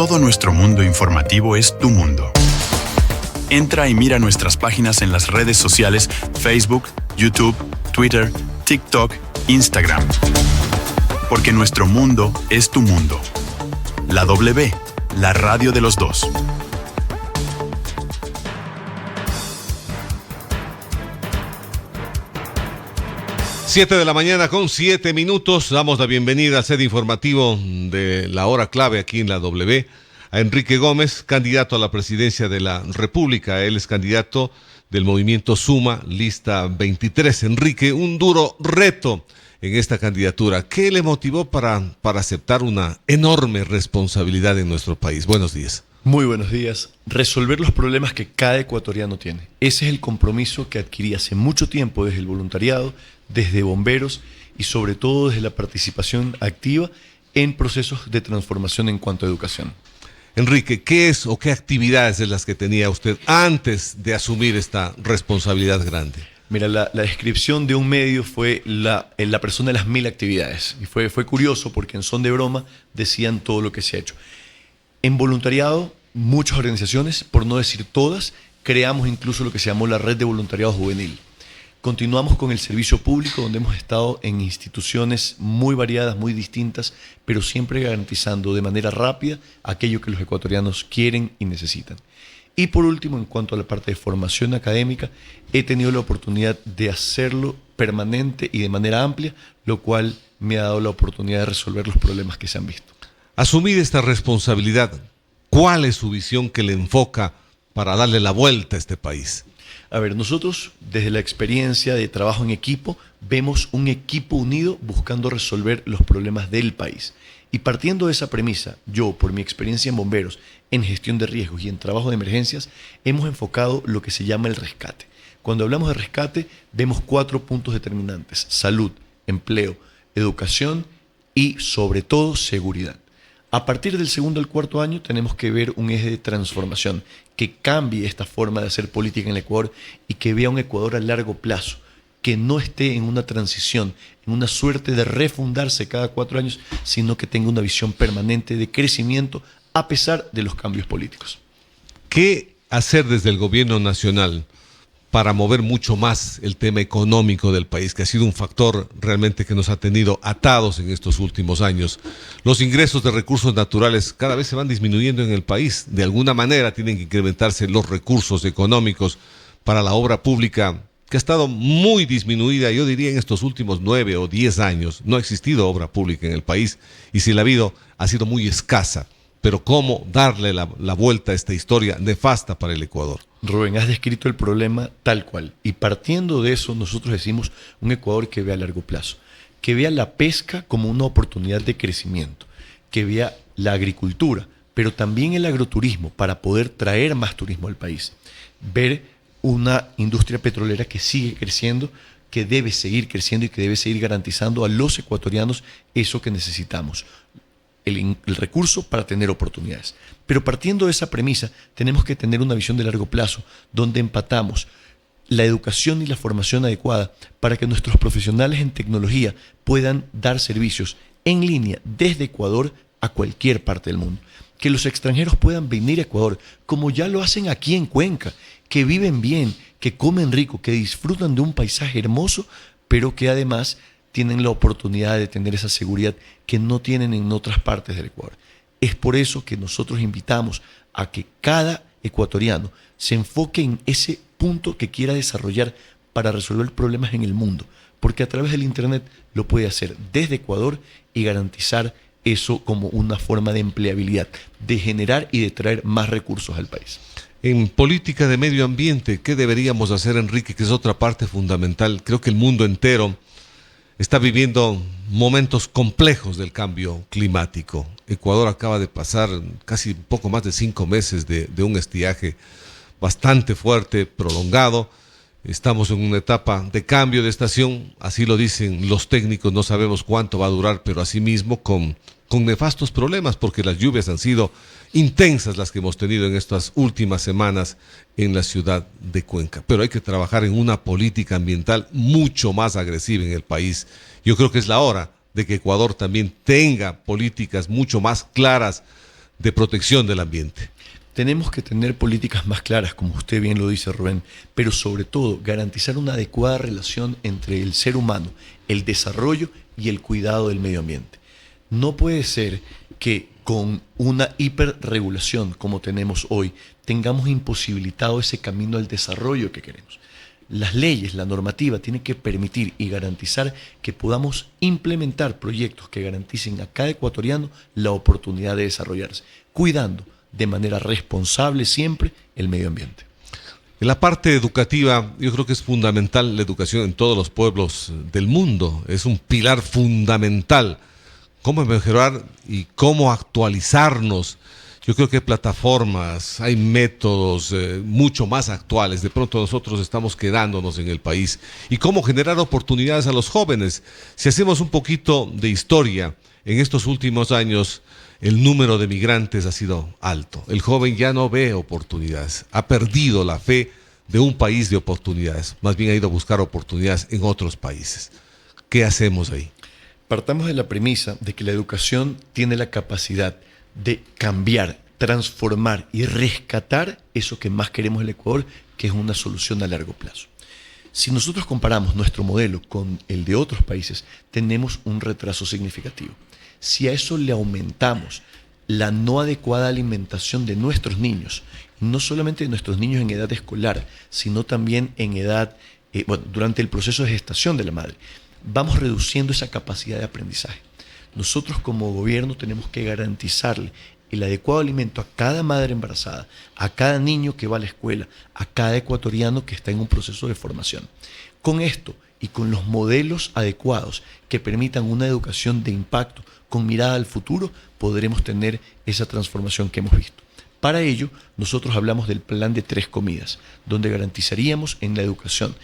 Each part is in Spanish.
todo nuestro mundo informativo es tu mundo. Entra y mira nuestras páginas en las redes sociales Facebook, YouTube, Twitter, TikTok, Instagram. Porque nuestro mundo es tu mundo. La W, la radio de los dos. Siete de la mañana con 7 minutos. Damos la bienvenida al set informativo de la hora clave aquí en la W a Enrique Gómez, candidato a la presidencia de la República. Él es candidato del movimiento Suma, lista 23. Enrique, un duro reto en esta candidatura. ¿Qué le motivó para aceptar una enorme responsabilidad en nuestro país? Buenos días. Muy buenos días. Resolver los problemas que cada ecuatoriano tiene. Ese es el compromiso que adquirí hace mucho tiempo desde el voluntariado, desde bomberos y sobre todo desde la participación activa en procesos de transformación en cuanto a educación. Enrique, ¿qué es o qué actividades de las que tenía usted antes de asumir esta responsabilidad grande? Mira, la descripción de un medio fue la persona de las 1000 actividades. Y fue curioso porque en son de broma decían todo lo que se ha hecho. En voluntariado, muchas organizaciones, por no decir todas, creamos incluso lo que se llamó la Red de Voluntariado Juvenil. Continuamos con el servicio público, donde hemos estado en instituciones muy variadas, muy distintas, pero siempre garantizando de manera rápida aquello que los ecuatorianos quieren y necesitan. Y por último, en cuanto a la parte de formación académica, he tenido la oportunidad de hacerlo permanente y de manera amplia, lo cual me ha dado la oportunidad de resolver los problemas que se han visto. Asumir esta responsabilidad, ¿cuál es su visión que le enfoca para darle la vuelta a este país? A ver, nosotros desde la experiencia de trabajo en equipo vemos un equipo unido buscando resolver los problemas del país. Y partiendo de esa premisa, yo, por mi experiencia en bomberos, en gestión de riesgos y en trabajo de emergencias, hemos enfocado lo que se llama el rescate. Cuando hablamos de rescate, vemos 4 puntos determinantes: salud, empleo, educación y, sobre todo, seguridad. A partir del segundo al cuarto año tenemos que ver un eje de transformación que cambie esta forma de hacer política en el Ecuador y que vea un Ecuador a largo plazo, que no esté en una transición, en una suerte de refundarse cada 4 años, sino que tenga una visión permanente de crecimiento a pesar de los cambios políticos. ¿Qué hacer desde el gobierno nacional para mover mucho más el tema económico del país, que ha sido un factor realmente que nos ha tenido atados en estos últimos años? Los ingresos de recursos naturales cada vez se van disminuyendo en el país. De alguna manera tienen que incrementarse los recursos económicos para la obra pública, que ha estado muy disminuida, yo diría, en estos últimos 9 o 10 años. No ha existido obra pública en el país, y si la ha habido, ha sido muy escasa. Pero ¿cómo darle la vuelta a esta historia nefasta para el Ecuador? Rubén, has descrito el problema tal cual. Y partiendo de eso, nosotros decimos un Ecuador que vea a largo plazo, que vea la pesca como una oportunidad de crecimiento, que vea la agricultura, pero también el agroturismo para poder traer más turismo al país. Ver una industria petrolera que sigue creciendo, que debe seguir creciendo y que debe seguir garantizando a los ecuatorianos eso que necesitamos. El recurso para tener oportunidades. Pero partiendo de esa premisa, tenemos que tener una visión de largo plazo, donde empatamos la educación y la formación adecuada para que nuestros profesionales en tecnología puedan dar servicios en línea desde Ecuador a cualquier parte del mundo. Que los extranjeros puedan venir a Ecuador, como ya lo hacen aquí en Cuenca, que viven bien, que comen rico, que disfrutan de un paisaje hermoso, pero que además tienen la oportunidad de tener esa seguridad que no tienen en otras partes del Ecuador. Es por eso que nosotros invitamos a que cada ecuatoriano se enfoque en ese punto que quiera desarrollar para resolver problemas en el mundo, porque a través del Internet lo puede hacer desde Ecuador y garantizar eso como una forma de empleabilidad, de generar y de traer más recursos al país. En política de medio ambiente, ¿qué deberíamos hacer, Enrique? Que es otra parte fundamental. Creo que el mundo entero está viviendo momentos complejos del cambio climático. Ecuador acaba de pasar casi poco más de 5 meses de un estiaje bastante fuerte, prolongado. Estamos en una etapa de cambio de estación, así lo dicen los técnicos, no sabemos cuánto va a durar, pero asimismo con nefastos problemas, porque las lluvias han sido intensas las que hemos tenido en estas últimas semanas en la ciudad de Cuenca. Pero hay que trabajar en una política ambiental mucho más agresiva en el país. Yo creo que es la hora de que Ecuador también tenga políticas mucho más claras de protección del ambiente? Tenemos que tener políticas más claras, como usted bien lo dice, Rubén, pero sobre todo garantizar una adecuada relación entre el ser humano, el desarrollo y el cuidado del medio ambiente. No puede ser que con una hiperregulación como tenemos hoy tengamos imposibilitado ese camino al desarrollo que queremos. Las leyes, la normativa tiene que permitir y garantizar que podamos implementar proyectos que garanticen a cada ecuatoriano la oportunidad de desarrollarse, cuidando de manera responsable siempre el medio ambiente. En la parte educativa, yo creo que es fundamental la educación en todos los pueblos del mundo. Es un pilar fundamental. Cómo mejorar y cómo actualizarnos. Yo creo que hay plataformas, hay métodos mucho más actuales. De pronto nosotros estamos quedándonos en el país. Y cómo generar oportunidades a los jóvenes. Si hacemos un poquito de historia, en estos últimos años el número de migrantes ha sido alto. El joven ya no ve oportunidades. Ha perdido la fe de un país de oportunidades. Más bien ha ido a buscar oportunidades en otros países. ¿Qué hacemos ahí? Partamos de la premisa de que la educación tiene la capacidad de cambiar, transformar y rescatar eso que más queremos en el Ecuador, que es una solución a largo plazo. Si nosotros comparamos nuestro modelo con el de otros países, tenemos un retraso significativo. Si a eso le aumentamos la no adecuada alimentación de nuestros niños, no solamente de nuestros niños en edad escolar, sino también en edad, durante el proceso de gestación de la madre, vamos reduciendo esa capacidad de aprendizaje. Nosotros como gobierno tenemos que garantizarle el adecuado alimento a cada madre embarazada, a cada niño que va a la escuela, a cada ecuatoriano que está en un proceso de formación. Con esto y con los modelos adecuados que permitan una educación de impacto con mirada al futuro, podremos tener esa transformación que hemos visto. Para ello, nosotros hablamos del plan de 3 comidas, donde garantizaríamos en la educación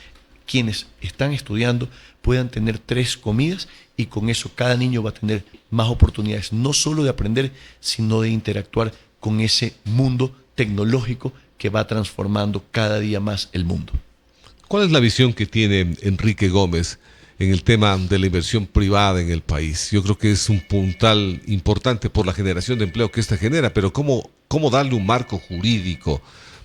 quienes están estudiando puedan tener 3 comidas y con eso cada niño va a tener más oportunidades, no solo de aprender, sino de interactuar con ese mundo tecnológico que va transformando cada día más el mundo. ¿Cuál es la visión que tiene Enrique Gómez en el tema de la inversión privada en el país? Yo creo que es un puntal importante por la generación de empleo que esta genera, pero ¿cómo darle un marco jurídico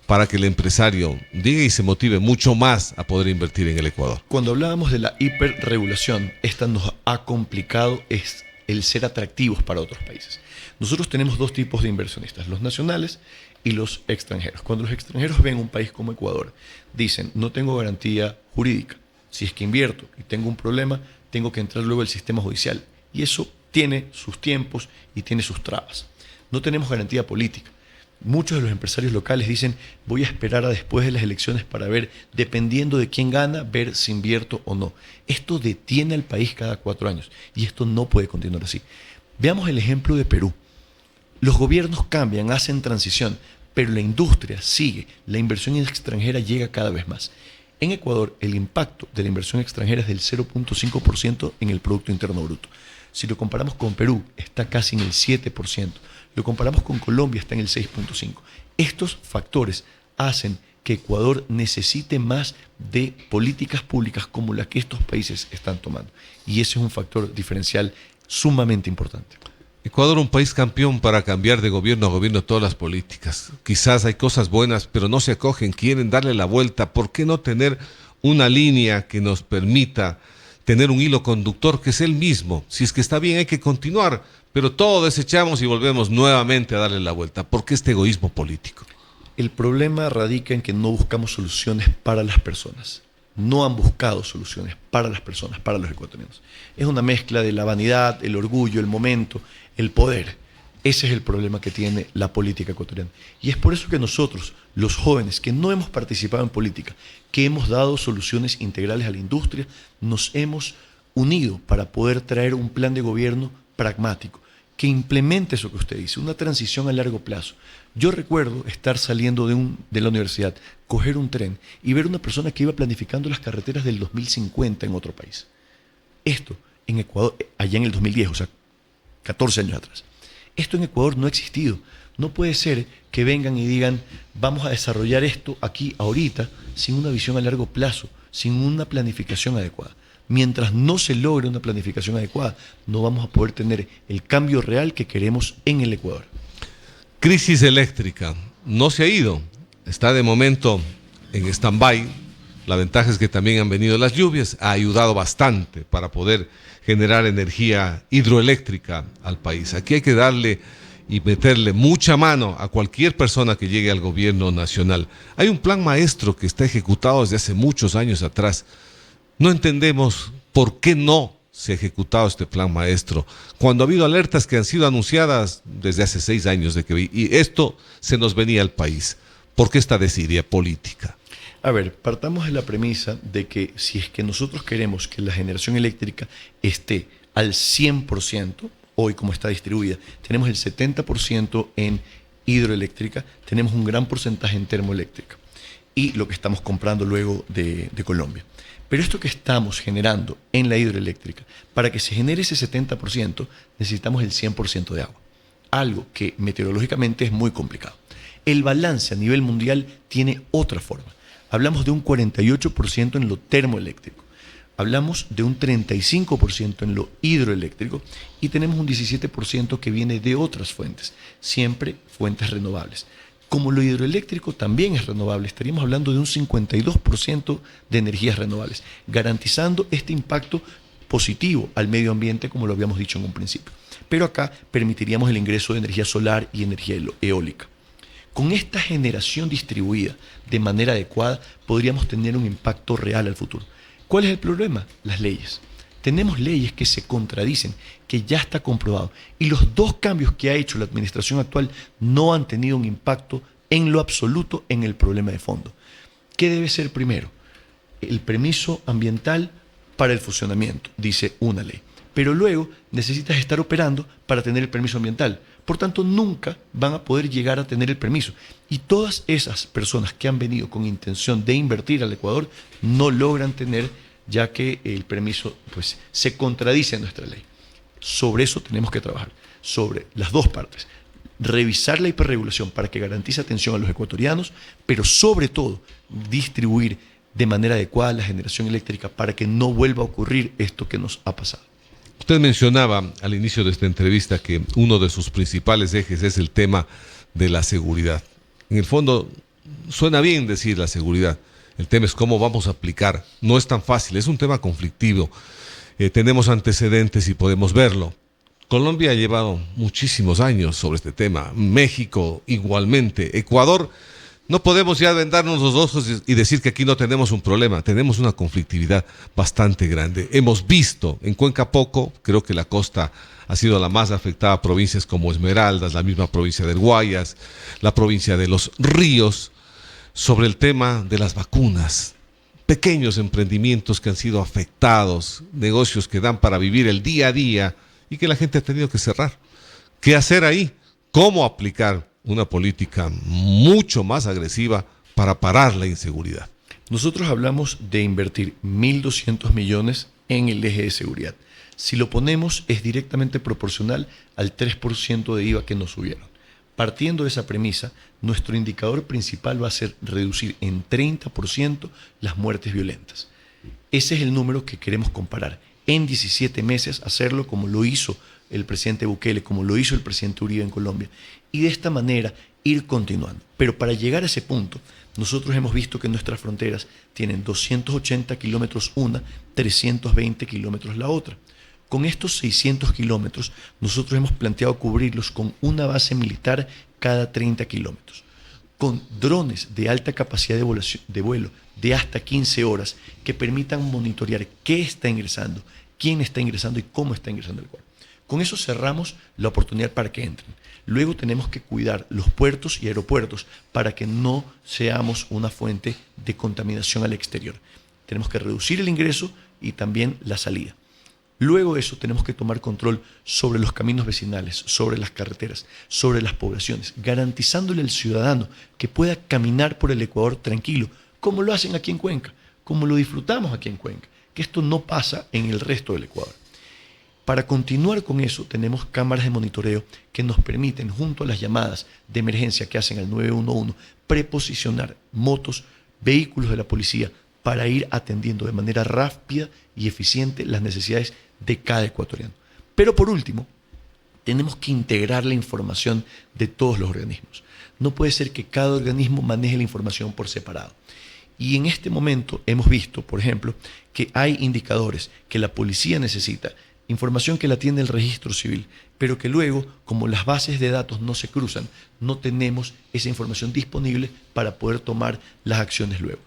para que el empresario diga y se motive mucho más a poder invertir en el Ecuador? Cuando hablábamos de la hiperregulación, esta nos ha complicado el ser atractivos para otros países. Nosotros tenemos 2 tipos de inversionistas, los nacionales y los extranjeros. Cuando los extranjeros ven un país como Ecuador, dicen, no tengo garantía jurídica. Si es que invierto y tengo un problema, tengo que entrar luego al sistema judicial. Y eso tiene sus tiempos y tiene sus trabas. No tenemos garantía política. Muchos de los empresarios locales dicen, voy a esperar a después de las elecciones para ver, dependiendo de quién gana, ver si invierto o no. Esto detiene al país cada 4 años y esto no puede continuar así. Veamos el ejemplo de Perú. Los gobiernos cambian, hacen transición, pero la industria sigue, la inversión extranjera llega cada vez más. En Ecuador, el impacto de la inversión extranjera es del 0.5% en el Producto Interno Bruto. Si lo comparamos con Perú, está casi en el 7%. Lo comparamos con Colombia, está en el 6.5%. Estos factores hacen que Ecuador necesite más de políticas públicas como las que estos países están tomando. Y ese es un factor diferencial sumamente importante. Ecuador, un país campeón para cambiar de gobierno a gobierno todas las políticas. Quizás hay cosas buenas, pero no se acogen, quieren darle la vuelta. ¿Por qué no tener una línea que nos permita tener un hilo conductor que es el mismo? Si es que está bien, hay que continuar, pero todo desechamos y volvemos nuevamente a darle la vuelta. ¿Por qué este egoísmo político? El problema radica en que no buscamos soluciones para las personas. No han buscado soluciones para las personas, para los ecuatorianos. Es una mezcla de la vanidad, el orgullo, el momento, el poder. Ese es el problema que tiene la política ecuatoriana. Y es por eso que nosotros, los jóvenes que no hemos participado en política, que hemos dado soluciones integrales a la industria, nos hemos unido para poder traer un plan de gobierno pragmático, que implemente eso que usted dice, una transición a largo plazo. Yo recuerdo estar saliendo de la universidad, coger un tren y ver una persona que iba planificando las carreteras del 2050 en otro país. Esto en Ecuador, allá en el 2010, o sea, 14 años atrás. Esto en Ecuador no ha existido. No puede ser que vengan y digan, vamos a desarrollar esto aquí, ahorita, sin una visión a largo plazo, sin una planificación adecuada. Mientras no se logre una planificación adecuada, no vamos a poder tener el cambio real que queremos en el Ecuador. Crisis eléctrica. No se ha ido. Está de momento en stand-by. La ventaja es que también han venido las lluvias. Ha ayudado bastante para poder generar energía hidroeléctrica al país. Aquí hay que darle y meterle mucha mano a cualquier persona que llegue al gobierno nacional. Hay un plan maestro que está ejecutado desde hace muchos años atrás. No entendemos por qué no se ha ejecutado este plan maestro, cuando ha habido alertas que han sido anunciadas desde hace 6 años y esto se nos venía al país. ¿Por qué esta desidia política? A ver, partamos de la premisa de que si es que nosotros queremos que la generación eléctrica esté al 100%, hoy como está distribuida, tenemos el 70% en hidroeléctrica, tenemos un gran porcentaje en termoeléctrica y lo que estamos comprando luego de Colombia. Pero esto que estamos generando en la hidroeléctrica, para que se genere ese 70%, necesitamos el 100% de agua. Algo que meteorológicamente es muy complicado. El balance a nivel mundial tiene otra forma. Hablamos de un 48% en lo termoeléctrico. Hablamos de un 35% en lo hidroeléctrico y tenemos un 17% que viene de otras fuentes, siempre fuentes renovables. Como lo hidroeléctrico también es renovable, estaríamos hablando de un 52% de energías renovables, garantizando este impacto positivo al medio ambiente, como lo habíamos dicho en un principio. Pero acá permitiríamos el ingreso de energía solar y energía eólica. Con esta generación distribuida de manera adecuada, podríamos tener un impacto real al futuro. ¿Cuál es el problema? Las leyes. Tenemos leyes que se contradicen, que ya está comprobado. Y los 2 cambios que ha hecho la administración actual no han tenido un impacto en lo absoluto en el problema de fondo. ¿Qué debe ser primero? El permiso ambiental para el funcionamiento, dice una ley. Pero luego necesitas estar operando para tener el permiso ambiental. Por tanto, nunca van a poder llegar a tener el permiso. Y todas esas personas que han venido con intención de invertir al Ecuador no logran tener, ya que el permiso pues, se contradice en nuestra ley. Sobre eso tenemos que trabajar, sobre las 2 partes. Revisar la hiperregulación para que garantice atención a los ecuatorianos, pero sobre todo distribuir de manera adecuada la generación eléctrica para que no vuelva a ocurrir esto que nos ha pasado. Usted mencionaba al inicio de esta entrevista que uno de sus principales ejes es el tema de la seguridad. En el fondo, suena bien decir la seguridad. El tema es cómo vamos a aplicar. No es tan fácil, es un tema conflictivo. Tenemos antecedentes y podemos verlo. Colombia ha llevado muchísimos años sobre este tema. México igualmente. Ecuador, no podemos ya vendarnos los ojos y decir que aquí no tenemos un problema. Tenemos una conflictividad bastante grande. Hemos visto en Cuenca poco, creo que la costa ha sido la más afectada, provincias como Esmeraldas, la misma provincia del Guayas, la provincia de Los Ríos, sobre el tema de las vacunas. Pequeños emprendimientos que han sido afectados, negocios que dan para vivir el día a día y que la gente ha tenido que cerrar. ¿Qué hacer ahí? ¿Cómo aplicar una política mucho más agresiva para parar la inseguridad? Nosotros hablamos de invertir 1.200 millones en el eje de seguridad. Si lo ponemos, es directamente proporcional al 3% de IVA que nos subieron. Partiendo de esa premisa, nuestro indicador principal va a ser reducir en 30% las muertes violentas. Ese es el número que queremos comparar. En 17 meses hacerlo como lo hizo el presidente Bukele, como lo hizo el presidente Uribe en Colombia. Y de esta manera ir continuando. Pero para llegar a ese punto, nosotros hemos visto que nuestras fronteras tienen 280 kilómetros una, 320 kilómetros la otra. Con estos 600 kilómetros, nosotros hemos planteado cubrirlos con una base militar cada 30 kilómetros, con drones de alta capacidad de vuelo de hasta 15 horas que permitan monitorear qué está ingresando, quién está ingresando y cómo está ingresando el cuerpo. Con eso cerramos la oportunidad para que entren. Luego tenemos que cuidar los puertos y aeropuertos para que no seamos una fuente de contaminación al exterior. Tenemos que reducir el ingreso y también la salida. Luego de eso tenemos que tomar control sobre los caminos vecinales, sobre las carreteras, sobre las poblaciones, garantizándole al ciudadano que pueda caminar por el Ecuador tranquilo, como lo hacen aquí en Cuenca, como lo disfrutamos aquí en Cuenca, que esto no pasa en el resto del Ecuador. Para continuar con eso, tenemos cámaras de monitoreo que nos permiten, junto a las llamadas de emergencia que hacen al 911, preposicionar motos, vehículos de la policía para ir atendiendo de manera rápida y eficiente las necesidades de cada ecuatoriano. Pero por último, Tenemos que integrar la información de todos los organismos. No puede ser que cada organismo maneje la información por separado. Y en este momento hemos visto, por ejemplo, que hay indicadores que la policía necesita, información que la tiene el registro civil, pero que luego, como las bases de datos no se cruzan, no tenemos esa información disponible para poder tomar las acciones luego.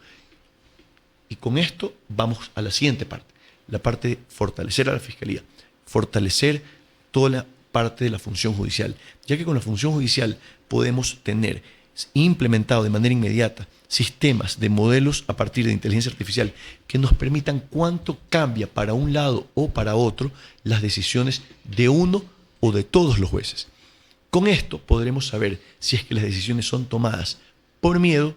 Y con esto vamos a la siguiente parte, la parte de fortalecer a la Fiscalía, fortalecer toda la parte de la función judicial, ya que con la función judicial podemos tener implementado de manera inmediata sistemas de modelos a partir de inteligencia artificial que nos permitan cuánto cambia para un lado o para otro las decisiones de uno o de todos los jueces. Con esto podremos saber si es que las decisiones son tomadas por miedo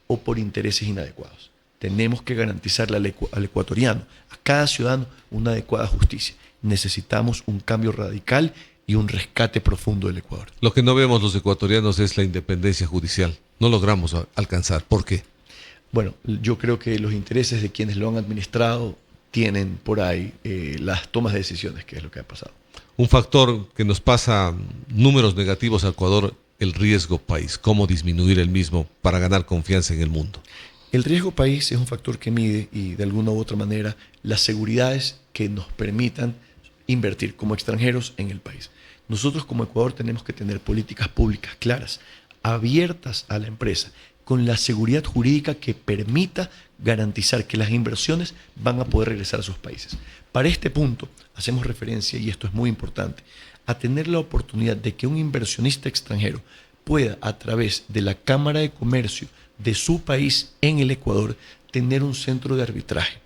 o por intereses inadecuados. Tenemos que garantizarle al ecuatoriano, a cada ciudadano, una adecuada justicia. Necesitamos un cambio radical y un rescate profundo del Ecuador. Lo que no vemos los ecuatorianos es la independencia judicial. No logramos alcanzar. ¿Por qué? Bueno, yo creo que los intereses de quienes lo han administrado tienen por ahí las tomas de decisiones, que es lo que ha pasado. Un factor que nos pasa números negativos al Ecuador, el riesgo país. ¿Cómo disminuir el mismo para ganar confianza en el mundo? El riesgo país es un factor que mide y de alguna u otra manera las seguridades que nos permitan invertir como extranjeros en el país. Nosotros como Ecuador tenemos que tener políticas públicas claras, abiertas a la empresa, con la seguridad jurídica que permita garantizar que las inversiones van a poder regresar a sus países. Para este punto hacemos referencia, y esto es muy importante, a tener la oportunidad de que un inversionista extranjero pueda, a través de la Cámara de Comercio de su país en el Ecuador, tener un centro de arbitraje,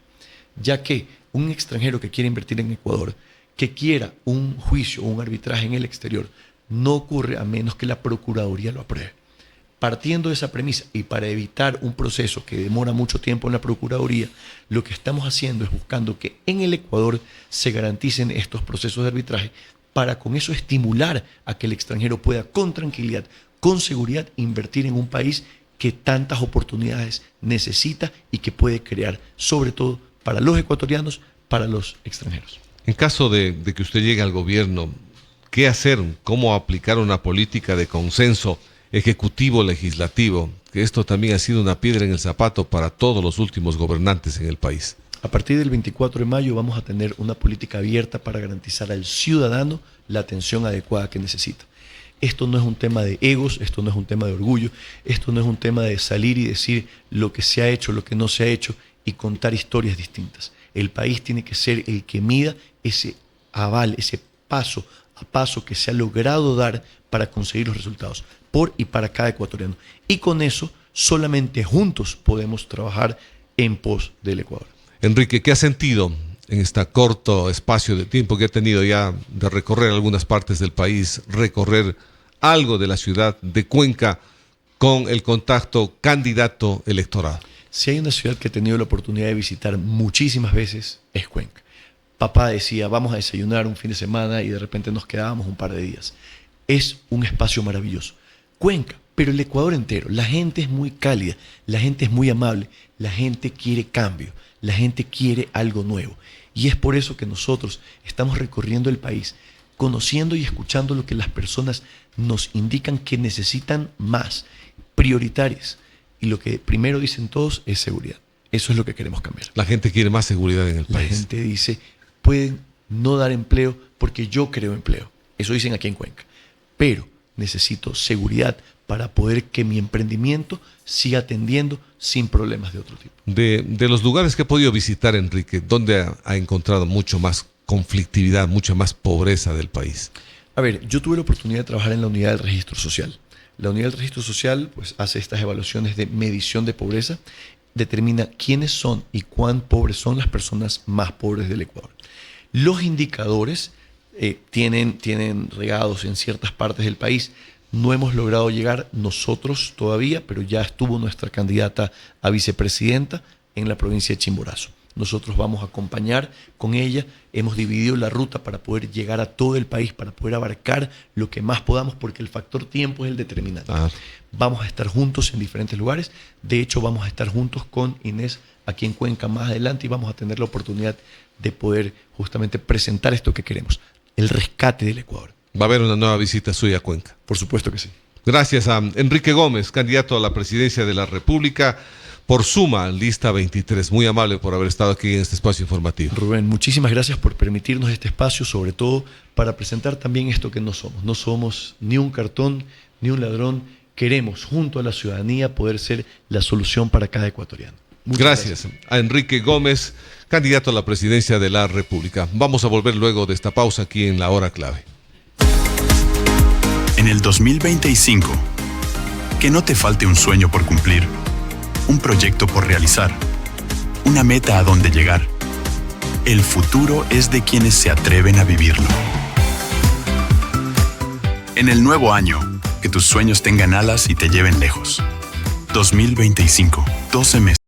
ya que un extranjero que quiere invertir en Ecuador, que quiera un juicio o un arbitraje en el exterior, no ocurre a menos que la Procuraduría lo apruebe. Partiendo de esa premisa y para evitar un proceso que demora mucho tiempo en la Procuraduría, lo que estamos haciendo es buscando que en el Ecuador se garanticen estos procesos de arbitraje para con eso estimular a que el extranjero pueda con tranquilidad, con seguridad, invertir en un país que tantas oportunidades necesita y que puede crear, sobre todo para los ecuatorianos, para los extranjeros. En caso de que usted llegue al gobierno, ¿qué hacer? ¿Cómo aplicar una política de consenso ejecutivo-legislativo? Que esto también ha sido una piedra en el zapato para todos los últimos gobernantes en el país. A partir del 24 de mayo vamos a tener una política abierta para garantizar al ciudadano la atención adecuada que necesita. Esto no es un tema de egos, esto no es un tema de orgullo, esto no es un tema de salir y decir lo que se ha hecho, lo que no se ha hecho y contar historias distintas. El país tiene que ser el que mida ese aval, ese paso a paso que se ha logrado dar para conseguir los resultados por y para cada ecuatoriano. Y con eso solamente juntos podemos trabajar en pos del Ecuador. Enrique, ¿qué ha sentido en este corto espacio de tiempo que ha tenido ya de recorrer algunas partes del país, recorrer algo de la ciudad de Cuenca con el contacto candidato electoral? Si hay una ciudad que he tenido la oportunidad de visitar muchísimas veces, es Cuenca. Papá decía, vamos a desayunar un fin de semana y de repente nos quedábamos un par de días. Es un espacio maravilloso. Cuenca, pero el Ecuador entero. La gente es muy cálida, la gente es muy amable, la gente quiere cambio, la gente quiere algo nuevo. Y es por eso que nosotros estamos recorriendo el país, conociendo y escuchando lo que las personas nos indican que necesitan más, prioritarias. Y lo que primero dicen todos es seguridad. Eso es lo que queremos cambiar. La gente quiere más seguridad en el país. La gente dice, pueden no dar empleo porque yo creo empleo. Eso dicen aquí en Cuenca. Pero necesito seguridad para poder que mi emprendimiento siga atendiendo sin problemas de otro tipo. De los lugares que he podido visitar, Enrique, ¿dónde ha encontrado mucho más conflictividad, mucha más pobreza del país? A ver, yo tuve la oportunidad de trabajar en la unidad del registro social. La unidad del registro social pues, hace estas evaluaciones de medición de pobreza, determina quiénes son y cuán pobres son las personas más pobres del Ecuador. Los indicadores tienen regados en ciertas partes del país. No hemos logrado llegar nosotros todavía, pero ya estuvo nuestra candidata a vicepresidenta en la provincia de Chimborazo. Nosotros vamos a acompañar con ella, hemos dividido la ruta para poder llegar a todo el país, para poder abarcar lo que más podamos, porque el factor tiempo es el determinante. Vamos a estar juntos en diferentes lugares, de hecho vamos a estar juntos con Inés aquí en Cuenca más adelante y vamos a tener la oportunidad de poder justamente presentar esto que queremos, el rescate del Ecuador. Va a haber una nueva visita suya a Cuenca. Por supuesto que sí. Gracias a Enrique Gómez, candidato a la presidencia de la República por Suma, lista 23. Muy amable por haber estado aquí en este espacio informativo. Rubén, muchísimas gracias por permitirnos este espacio, sobre todo para presentar también esto que no somos. No somos ni un cartón, ni un ladrón. Queremos, junto a la ciudadanía, poder ser la solución para cada ecuatoriano. Muchas Gracias a Enrique Gómez, candidato a la presidencia de la República. Vamos a volver luego de esta pausa aquí en La Hora Clave. En el 2025, que no te falte un sueño por cumplir, un proyecto por realizar, una meta a donde llegar. El futuro es de quienes se atreven a vivirlo. En el nuevo año, que tus sueños tengan alas y te lleven lejos. 2025, 12 meses.